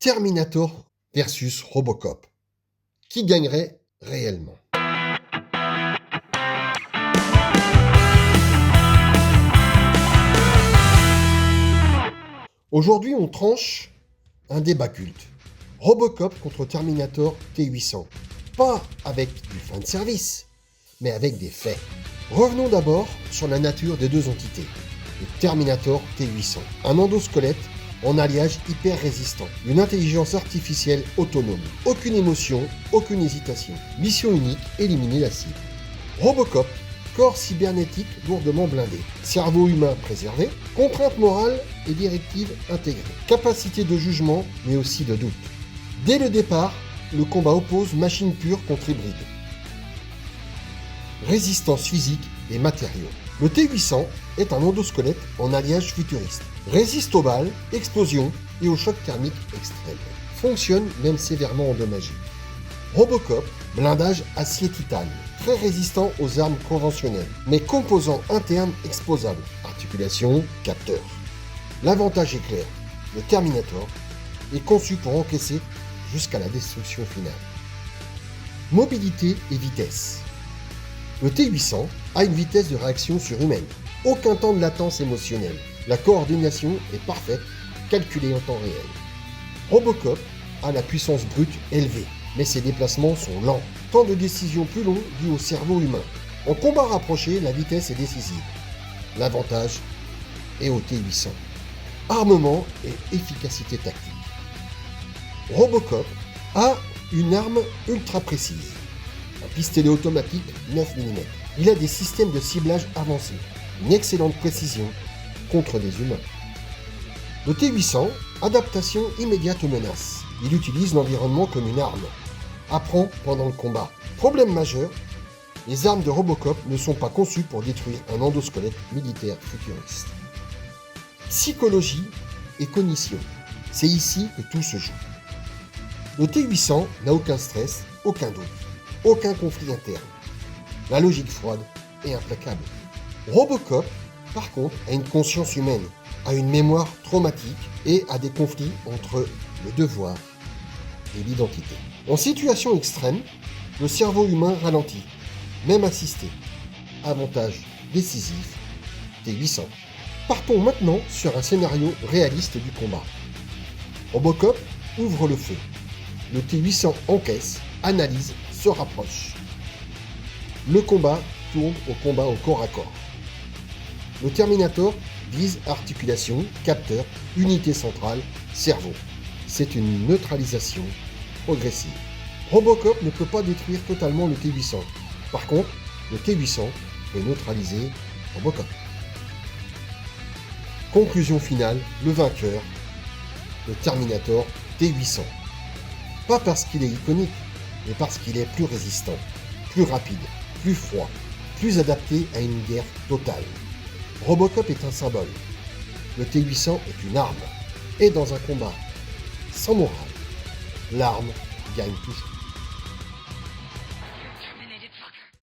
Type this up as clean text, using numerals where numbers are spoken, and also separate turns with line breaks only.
Terminator versus Robocop. Qui gagnerait réellement? Aujourd'hui, on tranche un débat culte. Robocop contre Terminator T800. Pas avec du fanservice, mais avec des faits. Revenons d'abord sur la nature des deux entités. Le Terminator T800, un endosquelette en alliage hyper résistant, une intelligence artificielle autonome, aucune émotion, aucune hésitation. Mission unique, éliminer la cible. Robocop, corps cybernétique lourdement blindé, cerveau humain préservé, contraintes morales et directives intégrées, capacité de jugement mais aussi de doute. Dès le départ, le combat oppose machine pure contre hybride. Résistance physique et matériaux. Le T800 est un endosquelette en alliage futuriste. Résiste aux balles, explosions et aux chocs thermiques extrêmes. Fonctionne même sévèrement endommagé. Robocop, blindage acier-titane, très résistant aux armes conventionnelles, mais composants internes explosables, articulation, capteurs. L'avantage est clair, le Terminator est conçu pour encaisser jusqu'à la destruction finale. Mobilité et vitesse. Le T800 a une vitesse de réaction surhumaine, aucun temps de latence émotionnelle. La coordination est parfaite, calculée en temps réel. Robocop a la puissance brute élevée, mais ses déplacements sont lents. Temps de décision plus long dû au cerveau humain. En combat rapproché, la vitesse est décisive. L'avantage est au T800. Armement et efficacité tactique. Robocop a une arme ultra précise. Un pistolet automatique 9 mm. Il a des systèmes de ciblage avancés, une excellente précision contre des humains. Le T800, adaptation immédiate aux menaces. Il utilise l'environnement comme une arme. Apprend pendant le combat. Problème majeur, les armes de Robocop ne sont pas conçues pour détruire un endosquelette militaire futuriste. Psychologie et cognition. C'est ici que tout se joue. Le T800 n'a aucun stress, aucun doute, aucun conflit interne. La logique froide est implacable. Robocop, par contre, a une conscience humaine, a une mémoire traumatique et a des conflits entre le devoir et l'identité. En situation extrême, le cerveau humain ralentit, même assisté. Avantage décisif, T800. Partons maintenant sur un scénario réaliste du combat. Robocop ouvre le feu. Le T800 encaisse, analyse, se rapproche. Le combat tourne au combat au corps à corps. Le Terminator vise articulation, capteur, unité centrale, cerveau. C'est une neutralisation progressive. Robocop ne peut pas détruire totalement le T800. Par contre, le T800 peut neutraliser Robocop. Conclusion finale, le vainqueur, le Terminator T800. Pas parce qu'il est iconique, mais parce qu'il est plus résistant, plus rapide, plus froid, plus adapté à une guerre totale. Robocop est un symbole. Le T800 est une arme. Et dans un combat sans morale, l'arme gagne toujours.